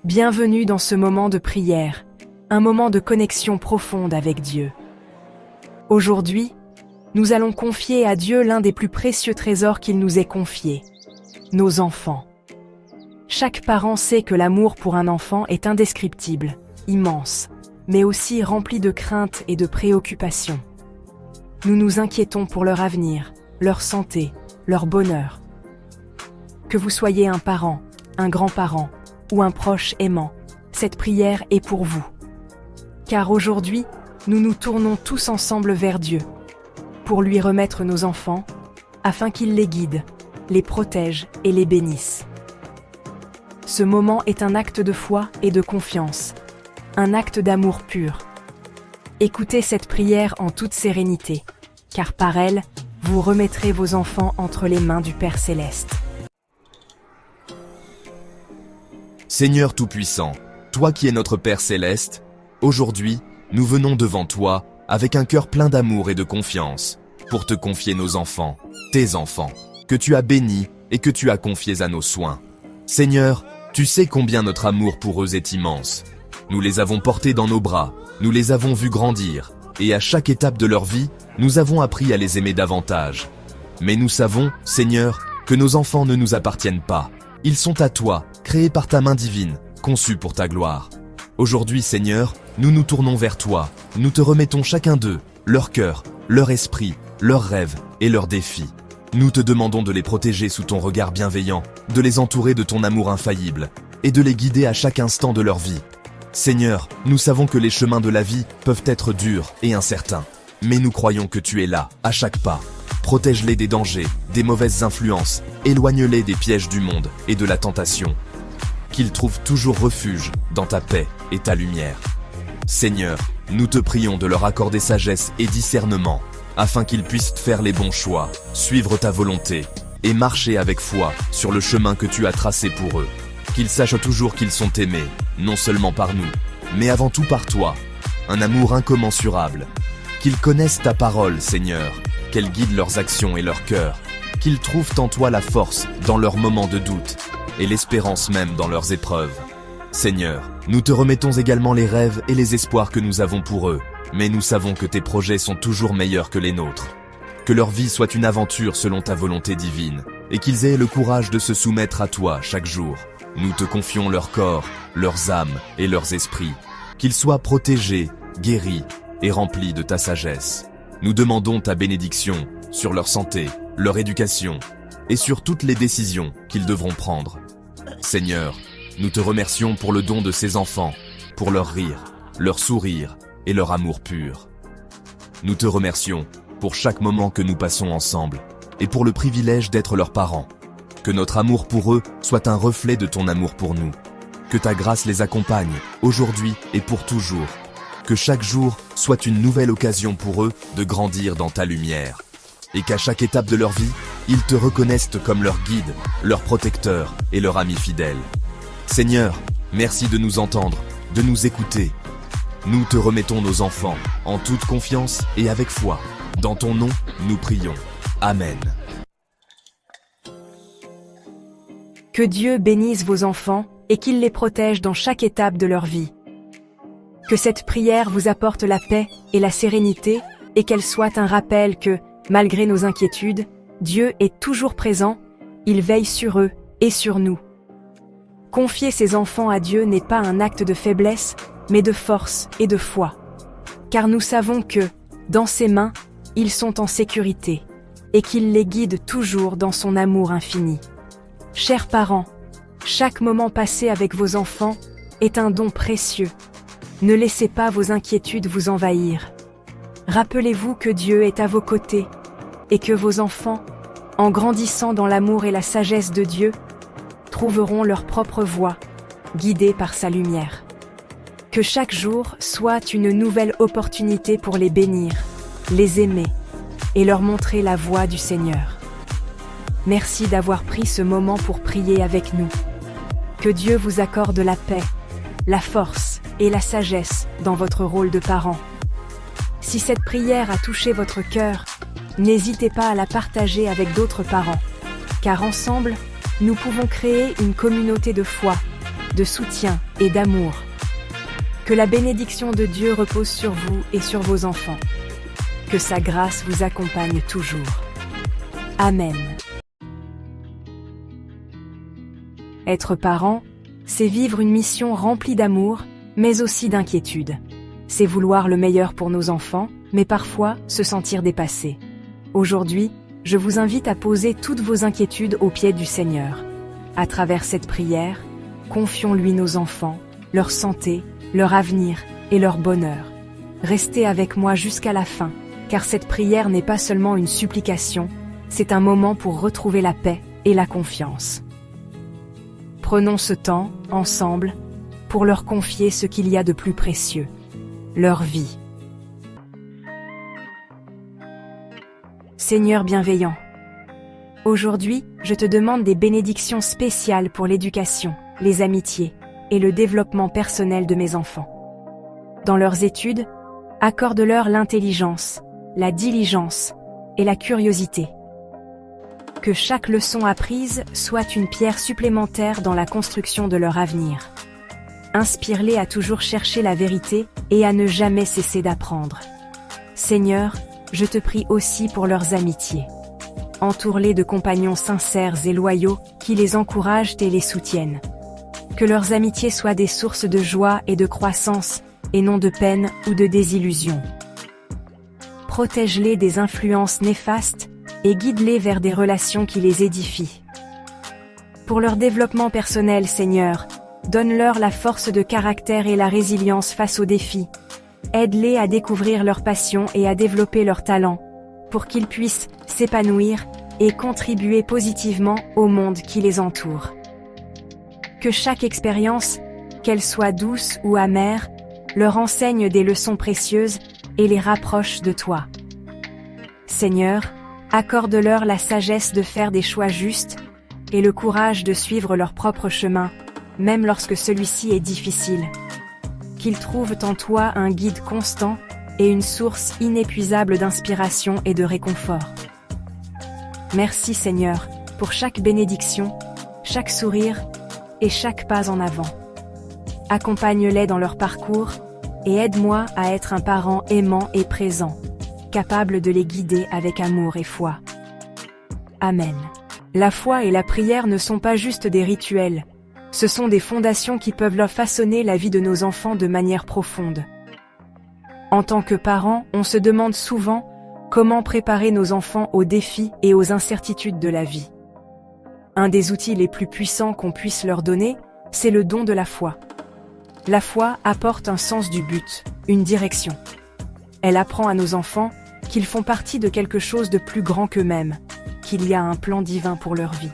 Bienvenue dans ce moment de prière, un moment de connexion profonde avec Dieu. Aujourd'hui, nous allons confier à Dieu l'un des plus précieux trésors qu'il nous ait confié, nos enfants. Chaque parent sait que l'amour pour un enfant est indescriptible, immense, mais aussi rempli de craintes et de préoccupations. Nous nous inquiétons pour leur avenir, leur santé, leur bonheur. Que vous soyez un parent, un grand-parent ou un proche aimant, cette prière est pour vous. Car aujourd'hui, nous nous tournons tous ensemble vers Dieu, pour lui remettre nos enfants, afin qu'il les guide, les protège et les bénisse. Ce moment est un acte de foi et de confiance, un acte d'amour pur. Écoutez cette prière en toute sérénité, car par elle, vous remettrez vos enfants entre les mains du Père Céleste. Seigneur Tout-Puissant, toi qui es notre Père Céleste, aujourd'hui, nous venons devant toi avec un cœur plein d'amour et de confiance pour te confier nos enfants, tes enfants, que tu as bénis et que tu as confiés à nos soins. Seigneur, tu sais combien notre amour pour eux est immense. Nous les avons portés dans nos bras, nous les avons vus grandir, et à chaque étape de leur vie, nous avons appris à les aimer davantage. Mais nous savons, Seigneur, que nos enfants ne nous appartiennent pas. Ils sont à toi, créés par ta main divine, conçus pour ta gloire. Aujourd'hui, Seigneur, nous nous tournons vers toi, nous te remettons chacun d'eux, leur cœur, leur esprit, leurs rêves et leurs défis. Nous te demandons de les protéger sous ton regard bienveillant, de les entourer de ton amour infaillible, et de les guider à chaque instant de leur vie. Seigneur, nous savons que les chemins de la vie peuvent être durs et incertains, mais nous croyons que tu es là, à chaque pas. Protège-les des dangers, des mauvaises influences, éloigne-les des pièges du monde et de la tentation. Qu'ils trouvent toujours refuge dans ta paix et ta lumière. Seigneur, nous te prions de leur accorder sagesse et discernement, afin qu'ils puissent faire les bons choix, suivre ta volonté et marcher avec foi sur le chemin que tu as tracé pour eux. Qu'ils sachent toujours qu'ils sont aimés, non seulement par nous, mais avant tout par toi, un amour incommensurable. Qu'ils connaissent ta parole, Seigneur, qu'elle guide leurs actions et leur cœur, qu'ils trouvent en toi la force dans leurs moments de doute et l'espérance même dans leurs épreuves. Seigneur, nous te remettons également les rêves et les espoirs que nous avons pour eux, mais nous savons que tes projets sont toujours meilleurs que les nôtres. Que leur vie soit une aventure selon ta volonté divine, et qu'ils aient le courage de se soumettre à toi chaque jour. Nous te confions leur corps, leurs âmes et leurs esprits, qu'ils soient protégés, guéris et remplis de ta sagesse. Nous demandons ta bénédiction sur leur santé, leur éducation et sur toutes les décisions qu'ils devront prendre. Seigneur, nous te remercions pour le don de ces enfants, pour leur rire, leur sourire et leur amour pur. Nous te remercions pour chaque moment que nous passons ensemble et pour le privilège d'être leurs parents. Que notre amour pour eux soit un reflet de ton amour pour nous. Que ta grâce les accompagne, aujourd'hui et pour toujours. Que chaque jour soit une nouvelle occasion pour eux de grandir dans ta lumière. Et qu'à chaque étape de leur vie, ils te reconnaissent comme leur guide, leur protecteur et leur ami fidèle. Seigneur, merci de nous entendre, de nous écouter. Nous te remettons nos enfants, en toute confiance et avec foi. Dans ton nom, nous prions. Amen. Que Dieu bénisse vos enfants et qu'il les protège dans chaque étape de leur vie. Que cette prière vous apporte la paix et la sérénité et qu'elle soit un rappel que, malgré nos inquiétudes, Dieu est toujours présent, il veille sur eux et sur nous. Confier ses enfants à Dieu n'est pas un acte de faiblesse, mais de force et de foi. Car nous savons que, dans ses mains, ils sont en sécurité et qu'il les guide toujours dans son amour infini. Chers parents, chaque moment passé avec vos enfants est un don précieux. Ne laissez pas vos inquiétudes vous envahir. Rappelez-vous que Dieu est à vos côtés et que vos enfants, en grandissant dans l'amour et la sagesse de Dieu, trouveront leur propre voie, guidés par sa lumière. Que chaque jour soit une nouvelle opportunité pour les bénir, les aimer et leur montrer la voie du Seigneur. Merci d'avoir pris ce moment pour prier avec nous. Que Dieu vous accorde la paix, la force et la sagesse dans votre rôle de parent. Si cette prière a touché votre cœur, n'hésitez pas à la partager avec d'autres parents, car ensemble, nous pouvons créer une communauté de foi, de soutien et d'amour. Que la bénédiction de Dieu repose sur vous et sur vos enfants. Que sa grâce vous accompagne toujours. Amen. Être parent, c'est vivre une mission remplie d'amour, mais aussi d'inquiétude. C'est vouloir le meilleur pour nos enfants, mais parfois se sentir dépassé. Aujourd'hui, je vous invite à poser toutes vos inquiétudes aux pieds du Seigneur. À travers cette prière, confions-lui nos enfants, leur santé, leur avenir et leur bonheur. Restez avec moi jusqu'à la fin, car cette prière n'est pas seulement une supplication, c'est un moment pour retrouver la paix et la confiance. Prenons ce temps, ensemble, pour leur confier ce qu'il y a de plus précieux, leur vie. Seigneur bienveillant, aujourd'hui, je te demande des bénédictions spéciales pour l'éducation, les amitiés et le développement personnel de mes enfants. Dans leurs études, accorde-leur l'intelligence, la diligence et la curiosité. Que chaque leçon apprise soit une pierre supplémentaire dans la construction de leur avenir. Inspire-les à toujours chercher la vérité et à ne jamais cesser d'apprendre. Seigneur, je te prie aussi pour leurs amitiés. Entoure-les de compagnons sincères et loyaux qui les encouragent et les soutiennent. Que leurs amitiés soient des sources de joie et de croissance, et non de peine ou de désillusion. Protège-les des influences néfastes et guide-les vers des relations qui les édifient. Pour leur développement personnel, Seigneur, donne-leur la force de caractère et la résilience face aux défis. Aide-les à découvrir leurs passions et à développer leurs talents, pour qu'ils puissent s'épanouir et contribuer positivement au monde qui les entoure. Que chaque expérience, qu'elle soit douce ou amère, leur enseigne des leçons précieuses et les rapproche de toi. Seigneur, accorde-leur la sagesse de faire des choix justes et le courage de suivre leur propre chemin, même lorsque celui-ci est difficile. Qu'ils trouvent en toi un guide constant et une source inépuisable d'inspiration et de réconfort. Merci Seigneur, pour chaque bénédiction, chaque sourire et chaque pas en avant. Accompagne-les dans leur parcours et aide-moi à être un parent aimant et présent, capable de les guider avec amour et foi. Amen. La foi et la prière ne sont pas juste des rituels, ce sont des fondations qui peuvent leur façonner la vie de nos enfants de manière profonde. En tant que parents, on se demande souvent comment préparer nos enfants aux défis et aux incertitudes de la vie. Un des outils les plus puissants qu'on puisse leur donner, c'est le don de la foi. La foi apporte un sens du but, une direction. Elle apprend à nos enfants qu'ils font partie de quelque chose de plus grand qu'eux-mêmes, qu'il y a un plan divin pour leur vie.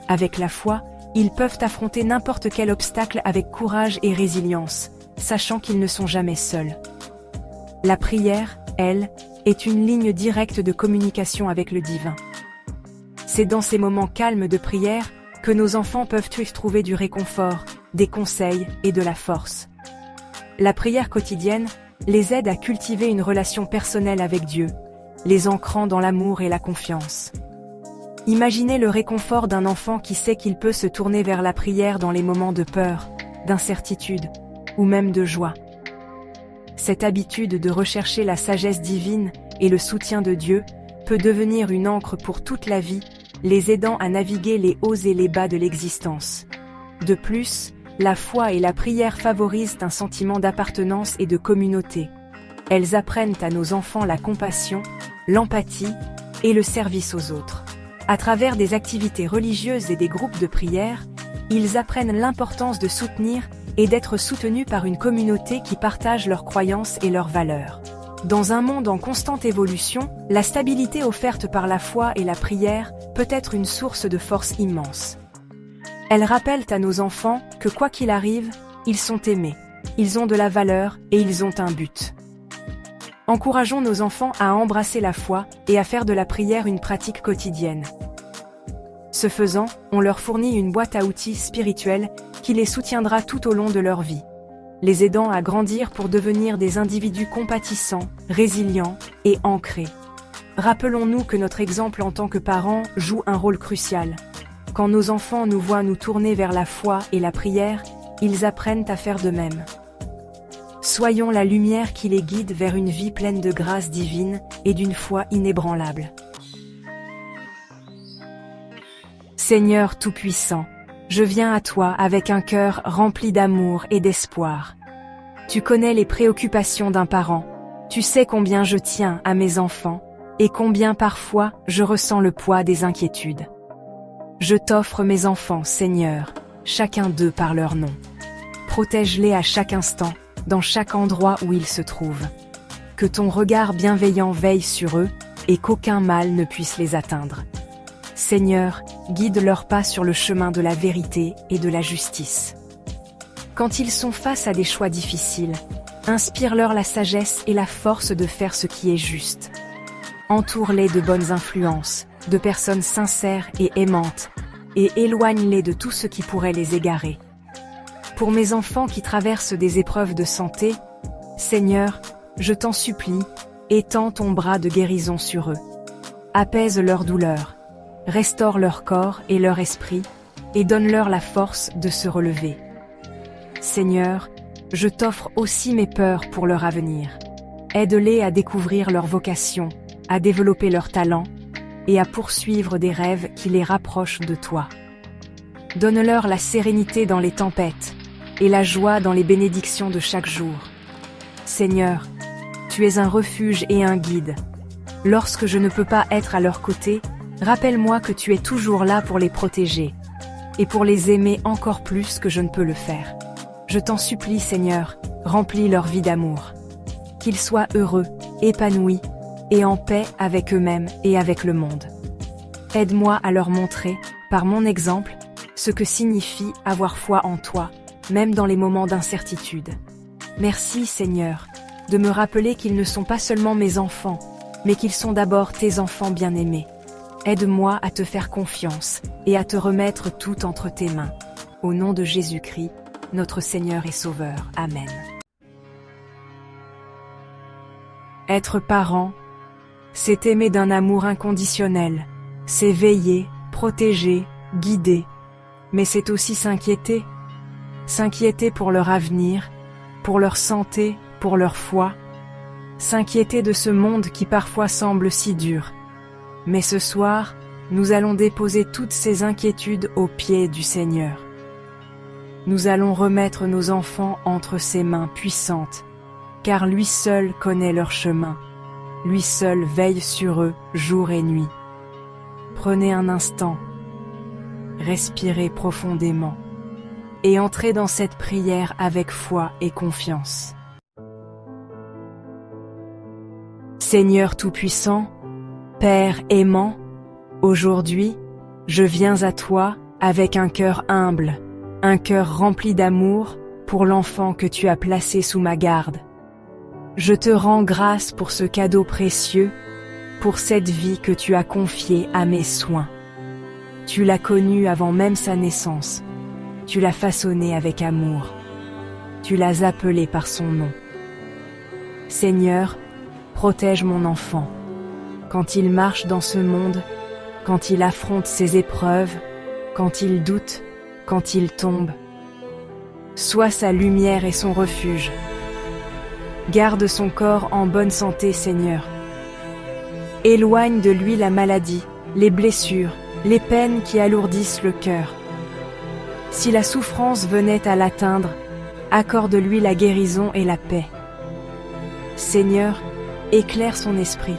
Avec la foi, ils peuvent affronter n'importe quel obstacle avec courage et résilience, sachant qu'ils ne sont jamais seuls. La prière, elle, est une ligne directe de communication avec le divin. C'est dans ces moments calmes de prière que nos enfants peuvent trouver du réconfort, des conseils et de la force. La prière quotidienne les aide à cultiver une relation personnelle avec Dieu, les ancrant dans l'amour et la confiance. Imaginez le réconfort d'un enfant qui sait qu'il peut se tourner vers la prière dans les moments de peur, d'incertitude ou même de joie. Cette habitude de rechercher la sagesse divine et le soutien de Dieu peut devenir une ancre pour toute la vie, les aidant à naviguer les hauts et les bas de l'existence. De plus, la foi et la prière favorisent un sentiment d'appartenance et de communauté. Elles apprennent à nos enfants la compassion, l'empathie et le service aux autres. À travers des activités religieuses et des groupes de prière, ils apprennent l'importance de soutenir et d'être soutenus par une communauté qui partage leurs croyances et leurs valeurs. Dans un monde en constante évolution, la stabilité offerte par la foi et la prière peut être une source de force immense. Elles rappellent à nos enfants que quoi qu'il arrive, ils sont aimés, ils ont de la valeur et ils ont un but. Encourageons nos enfants à embrasser la foi et à faire de la prière une pratique quotidienne. Ce faisant, on leur fournit une boîte à outils spirituels qui les soutiendra tout au long de leur vie, les aidant à grandir pour devenir des individus compatissants, résilients et ancrés. Rappelons-nous que notre exemple en tant que parents joue un rôle crucial. Quand nos enfants nous voient nous tourner vers la foi et la prière, ils apprennent à faire de même. Soyons la lumière qui les guide vers une vie pleine de grâce divine et d'une foi inébranlable. Seigneur Tout-Puissant, je viens à toi avec un cœur rempli d'amour et d'espoir. Tu connais les préoccupations d'un parent, tu sais combien je tiens à mes enfants, et combien parfois je ressens le poids des inquiétudes. Je t'offre mes enfants, Seigneur, chacun d'eux par leur nom. Protège-les à chaque instant, dans chaque endroit où ils se trouvent. Que ton regard bienveillant veille sur eux, et qu'aucun mal ne puisse les atteindre. Seigneur, guide leurs pas sur le chemin de la vérité et de la justice. Quand ils sont face à des choix difficiles, inspire-leur la sagesse et la force de faire ce qui est juste. Entoure-les de bonnes influences, de personnes sincères et aimantes, et éloigne-les de tout ce qui pourrait les égarer. Pour mes enfants qui traversent des épreuves de santé, Seigneur, je t'en supplie, étends ton bras de guérison sur eux. Apaise leur douleur, restaure leur corps et leur esprit, et donne-leur la force de se relever. Seigneur, je t'offre aussi mes peurs pour leur avenir. Aide-les à découvrir leur vocation, à développer leurs talents, et à poursuivre des rêves qui les rapprochent de toi. Donne-leur la sérénité dans les tempêtes, et la joie dans les bénédictions de chaque jour. Seigneur, tu es un refuge et un guide. Lorsque je ne peux pas être à leur côté, rappelle-moi que tu es toujours là pour les protéger, et pour les aimer encore plus que je ne peux le faire. Je t'en supplie, Seigneur, remplis leur vie d'amour. Qu'ils soient heureux, épanouis, et en paix avec eux-mêmes et avec le monde. Aide-moi à leur montrer, par mon exemple, ce que signifie avoir foi en toi, même dans les moments d'incertitude. Merci, Seigneur, de me rappeler qu'ils ne sont pas seulement mes enfants, mais qu'ils sont d'abord tes enfants bien-aimés. Aide-moi à te faire confiance et à te remettre tout entre tes mains. Au nom de Jésus-Christ, notre Seigneur et Sauveur. Amen. Être parent, c'est aimer d'un amour inconditionnel, c'est veiller, protéger, guider, mais c'est aussi s'inquiéter pour leur avenir, pour leur santé, pour leur foi, s'inquiéter de ce monde qui parfois semble si dur. Mais ce soir, nous allons déposer toutes ces inquiétudes aux pieds du Seigneur. Nous allons remettre nos enfants entre ses mains puissantes, car lui seul connaît leur chemin. Lui seul veille sur eux jour et nuit. Prenez un instant, respirez profondément et entrez dans cette prière avec foi et confiance. Seigneur Tout-Puissant, Père aimant, aujourd'hui, je viens à toi avec un cœur humble, un cœur rempli d'amour pour l'enfant que tu as placé sous ma garde. Je te rends grâce pour ce cadeau précieux, pour cette vie que tu as confiée à mes soins. Tu l'as connu avant même sa naissance. Tu l'as façonné avec amour. Tu l'as appelé par son nom. Seigneur, protège mon enfant. Quand il marche dans ce monde, quand il affronte ses épreuves, quand il doute, quand il tombe. Sois sa lumière et son refuge. Garde son corps en bonne santé, Seigneur. Éloigne de lui la maladie, les blessures, les peines qui alourdissent le cœur. Si la souffrance venait à l'atteindre, accorde-lui la guérison et la paix. Seigneur, éclaire son esprit.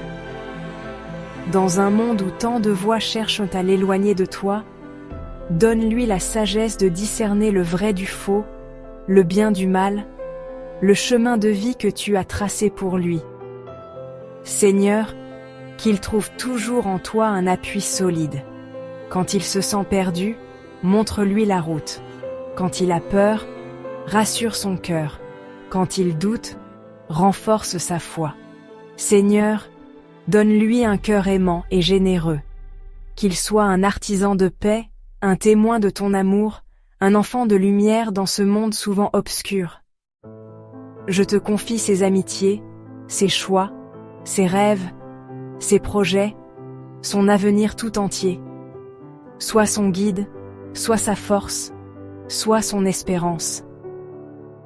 Dans un monde où tant de voix cherchent à l'éloigner de toi, donne-lui la sagesse de discerner le vrai du faux, le bien du mal, le chemin de vie que tu as tracé pour lui. Seigneur, qu'il trouve toujours en toi un appui solide. Quand il se sent perdu, montre-lui la route. Quand il a peur, rassure son cœur. Quand il doute, renforce sa foi. Seigneur, donne-lui un cœur aimant et généreux. Qu'il soit un artisan de paix, un témoin de ton amour, un enfant de lumière dans ce monde souvent obscur. Je te confie ses amitiés, ses choix, ses rêves, ses projets, son avenir tout entier. soit son guide, soit sa force, soit son espérance.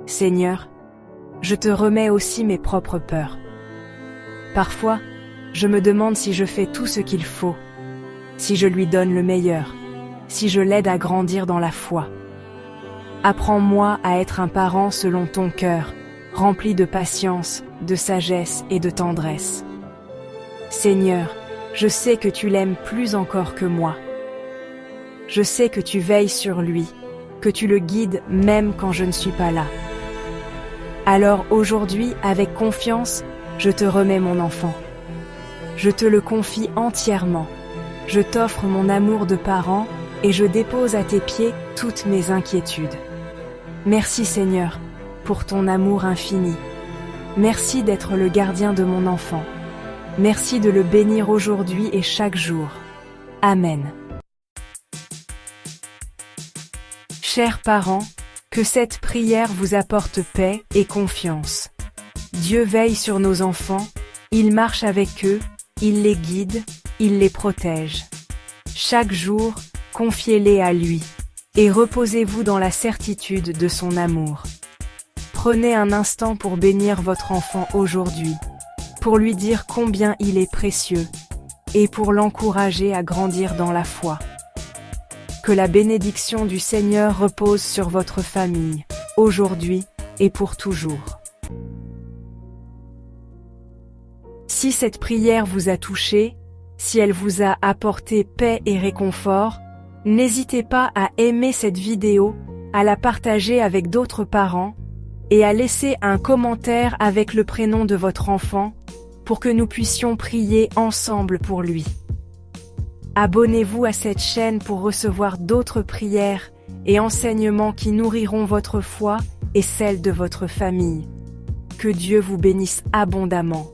Seigneur, je te remets aussi mes propres peurs. Parfois, je me demande si je fais tout ce qu'il faut, si je lui donne le meilleur, si je l'aide à grandir dans la foi. Apprends-moi à être un parent selon ton cœur, rempli de patience, de sagesse et de tendresse. Seigneur, je sais que tu l'aimes plus encore que moi. Je sais que tu veilles sur lui, que tu le guides même quand je ne suis pas là. Alors aujourd'hui, avec confiance, je te remets mon enfant. Je te le confie entièrement. Je t'offre mon amour de parent et je dépose à tes pieds toutes mes inquiétudes. Merci Seigneur, pour ton amour infini. Merci d'être le gardien de mon enfant. Merci de le bénir aujourd'hui et chaque jour. Amen. Chers parents, que cette prière vous apporte paix et confiance. Dieu veille sur nos enfants, il marche avec eux, il les guide, il les protège. Chaque jour, confiez-les à lui, et reposez-vous dans la certitude de son amour. Prenez un instant pour bénir votre enfant aujourd'hui, pour lui dire combien il est précieux, et pour l'encourager à grandir dans la foi. Que la bénédiction du Seigneur repose sur votre famille, aujourd'hui et pour toujours. Si cette prière vous a touché, si elle vous a apporté paix et réconfort, n'hésitez pas à aimer cette vidéo, à la partager avec d'autres parents, et à laisser un commentaire avec le prénom de votre enfant, pour que nous puissions prier ensemble pour lui. Abonnez-vous à cette chaîne pour recevoir d'autres prières et enseignements qui nourriront votre foi et celle de votre famille. Que Dieu vous bénisse abondamment.